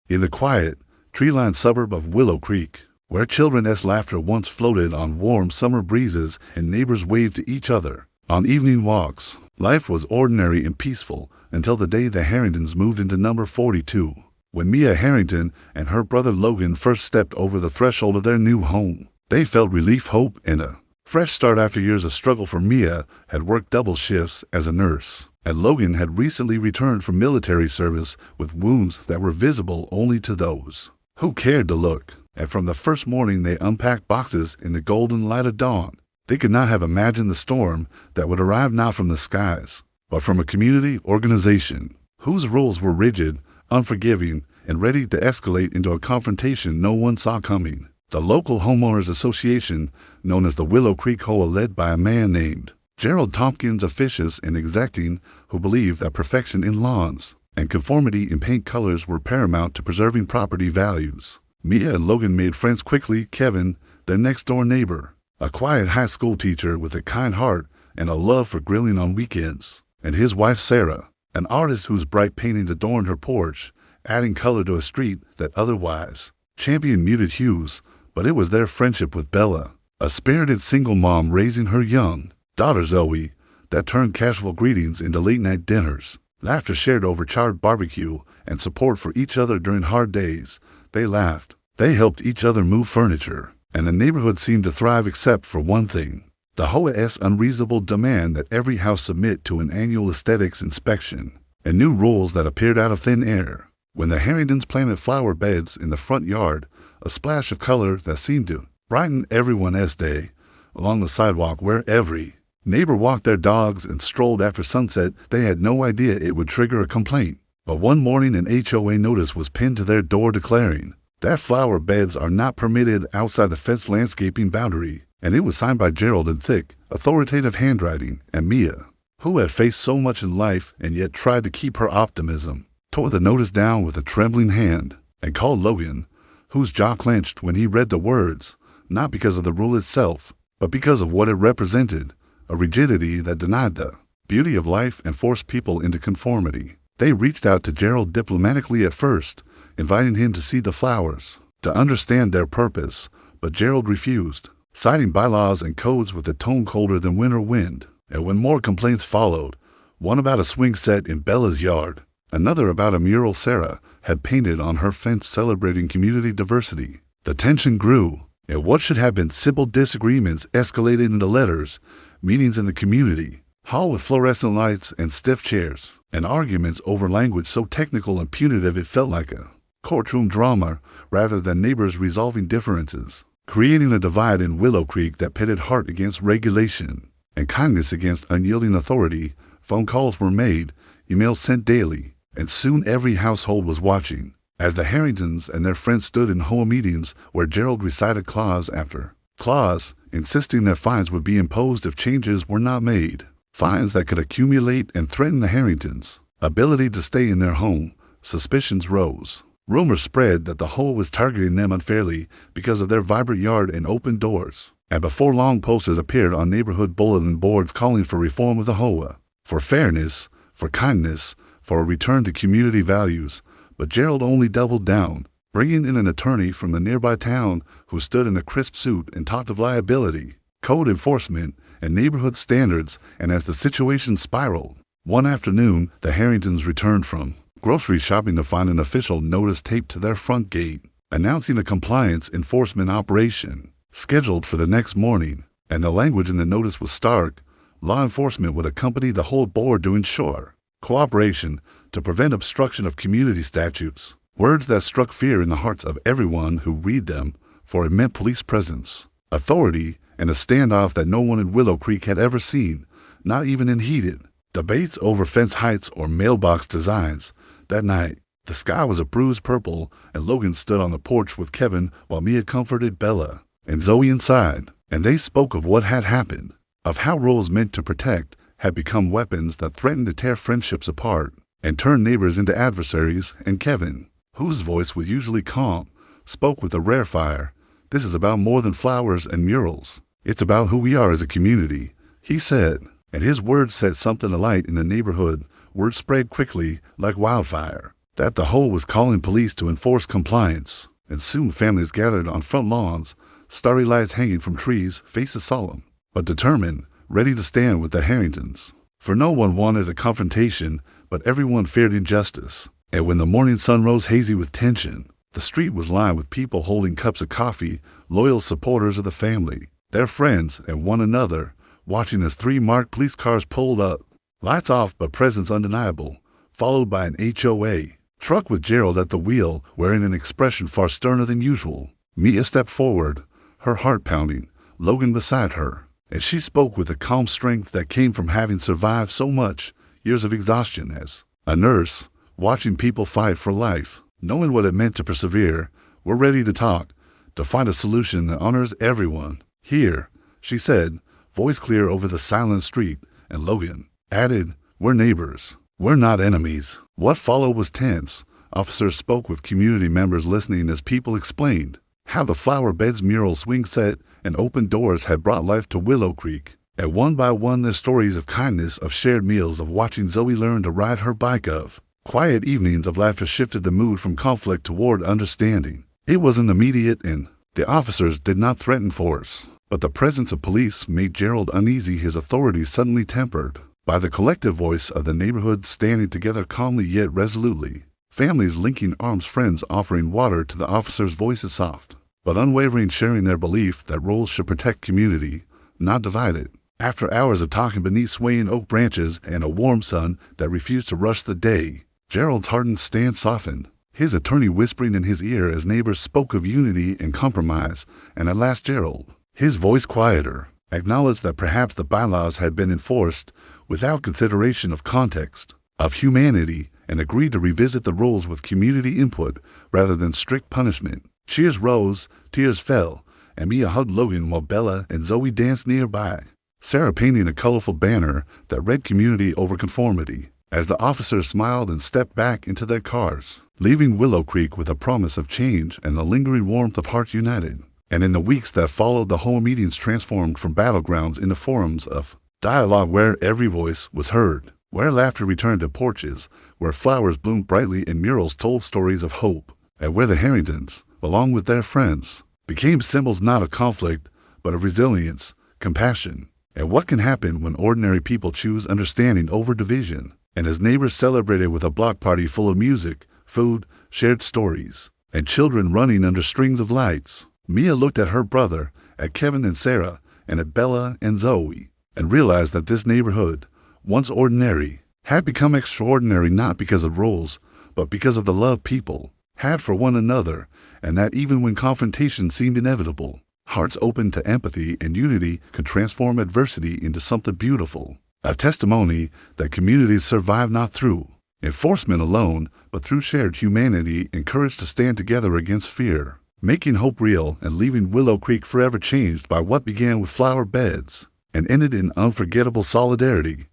In the quiet, tree-lined suburb of Willow Creek, where children's laughter once floated on warm summer breezes and neighbors waved to each other on evening walks, life was ordinary and peaceful until the day the Harringtons moved into number 42. When Mia Harrington and her brother Logan first stepped over the threshold of their new home, they felt relief, hope, and a fresh start after years of struggle. For Mia had worked double shifts as a nurse, and Logan had recently returned from military service with wounds that were visible only to those who cared to look. And from the first morning they unpacked boxes in the golden light of dawn, they could not have imagined the storm that would arrive not from the skies, but from a community organization whose rules were rigid, unforgiving, and ready to escalate into a confrontation no one saw coming. The local homeowners association, known as the Willow Creek HOA, led by a man named Gerald Tompkins, officious and exacting, who believed that perfection in lawns and conformity in paint colors were paramount to preserving property values. Mia and Logan made friends quickly. Kevin, their next-door neighbor, a quiet high school teacher with a kind heart and a love for grilling on weekends, and his wife Sarah, an artist whose bright paintings adorned her porch, adding color to a street that otherwise championed muted hues. But it was their friendship with Bella, a spirited single mom raising her young daughter Zoe, that turned casual greetings into late-night dinners, laughter shared over charred barbecue, and support for each other during hard days. They laughed, they helped each other move furniture, and the neighborhood seemed to thrive except for one thing: the HOA's unreasonable demand that every house submit to an annual aesthetics inspection, and new rules that appeared out of thin air. When the Harringtons planted flower beds in the front yard, a splash of color that seemed to brighten everyone's day, along the sidewalk where every neighbor walked their dogs and strolled after sunset, they had no idea it would trigger a complaint. But one morning an HOA notice was pinned to their door declaring that flower beds are not permitted outside the fenced landscaping boundary, and it was signed by Gerald in thick, authoritative handwriting. And Mia, who had faced so much in life and yet tried to keep her optimism, tore the notice down with a trembling hand and called Logan, whose jaw clenched when he read the words, not because of the rule itself, but because of what it represented: a rigidity that denied the beauty of life and forced people into conformity. They reached out to Gerald diplomatically at first, inviting him to see the flowers, to understand their purpose, but Gerald refused, citing bylaws and codes with a tone colder than winter wind. And when more complaints followed, one about a swing set in Bella's yard, another about a mural Sarah had painted on her fence celebrating community diversity, the tension grew, and what should have been simple disagreements escalated into letters, meetings in the community hall with fluorescent lights and stiff chairs, and arguments over language so technical and punitive it felt like a courtroom drama rather than neighbors resolving differences, creating a divide in Willow Creek that pitted heart against regulation and kindness against unyielding authority. Phone calls were made, emails sent daily, and soon every household was watching, as the Harringtons and their friends stood in HOA meetings where Gerald recited clause after clause, insisting that fines would be imposed if changes were not made, fines that could accumulate and threaten the Harringtons' ability to stay in their home. Suspicions rose. Rumors spread that the HOA was targeting them unfairly because of their vibrant yard and open doors, and before long posters appeared on neighborhood bulletin boards calling for reform of the HOA, for fairness, for kindness, for a return to community values. But Gerald only doubled down, bringing in an attorney from the nearby town who stood in a crisp suit and talked of liability, code enforcement, and neighborhood standards. And as the situation spiraled, one afternoon the Harringtons returned from grocery shopping to find an official notice taped to their front gate, announcing a compliance enforcement operation scheduled for the next morning. And the language in the notice was stark: law enforcement would accompany the whole board to ensure cooperation to prevent obstruction of community statutes. Words that struck fear in the hearts of everyone who read them, for it meant police presence, authority, and a standoff that no one in Willow Creek had ever seen, not even in heated debates over fence heights or mailbox designs. That night, the sky was a bruised purple, and Logan stood on the porch with Kevin while Mia comforted Bella and Zoe inside, and they spoke of what had happened, of how rules meant to protect had become weapons that threatened to tear friendships apart and turn neighbors into adversaries. And Kevin, whose voice was usually calm, spoke with a rare fire. "This is about more than flowers and murals. It's about who we are as a community," he said, and his words set something alight in the neighborhood. Word spread quickly like wildfire. that the HOA was calling police to enforce compliance, and soon families gathered on front lawns, starry lights hanging from trees, faces solemn, but determined, ready to stand with the Harringtons. For no one wanted a confrontation, but everyone feared injustice. And when the morning sun rose hazy with tension, the street was lined with people holding cups of coffee, loyal supporters of the family, their friends, and one another, watching as 3 marked police cars pulled up, lights off but presence undeniable, followed by an HOA truck with Gerald at the wheel, wearing an expression far sterner than usual. Mia stepped forward, her heart pounding, Logan beside her, and she spoke with a calm strength that came from having survived so much years of exhaustion as a nurse, watching people fight for life, knowing what it meant to persevere. We're ready to talk, to find a solution that honors everyone. Here, she said, voice clear over the silent street, and Logan added, we're neighbors. We're not enemies. What followed was tense. Officers spoke with community members listening as people explained how the flower bed's mural swing set and open doors had brought life to Willow Creek. And one by one their stories of kindness, of shared meals, of watching Zoe learn to ride her bike, of quiet evenings of laughter shifted the mood from conflict toward understanding. It wasn't immediate, and the officers did not threaten force, but the presence of police made Gerald uneasy, his authority suddenly tempered by the collective voice of the neighborhood standing together calmly yet resolutely. Families linking arms, friends offering water to the officers' voices soft, but unwavering, sharing their belief that roles should protect community, not divide it. After hours of talking beneath swaying oak branches and a warm sun that refused to rush the day, Gerald's hardened stance softened, his attorney whispering in his ear as neighbors spoke of unity and compromise, and at last Gerald, his voice quieter, acknowledged that perhaps the bylaws had been enforced without consideration of context, of humanity, and agreed to revisit the rules with community input rather than strict punishment. Cheers rose, tears fell, and Mia hugged Logan while Bella and Zoe danced nearby, Sarah painting a colorful banner that read community over conformity, as the officers smiled and stepped back into their cars, leaving Willow Creek with a promise of change and the lingering warmth of hearts united. And in the weeks that followed, the HOA meetings transformed from battlegrounds into forums of dialogue where every voice was heard, where laughter returned to porches, where flowers bloomed brightly and murals told stories of hope, and where the Harringtons, along with their friends, became symbols not of conflict, but of resilience, compassion, and what can happen when ordinary people choose understanding over division. And as neighbors celebrated with a block party full of music, food, shared stories, and children running under strings of lights, Mia looked at her brother, at Kevin and Sarah, and at Bella and Zoe, and realized that this neighborhood, once ordinary, had become extraordinary not because of rules, but because of the love people had for one another, and that even when confrontation seemed inevitable, hearts open to empathy and unity could transform adversity into something beautiful, a testimony that communities survive not through enforcement alone, but through shared humanity and courage to stand together against fear, making hope real and leaving Willow Creek forever changed by what began with flower beds and ended in unforgettable solidarity.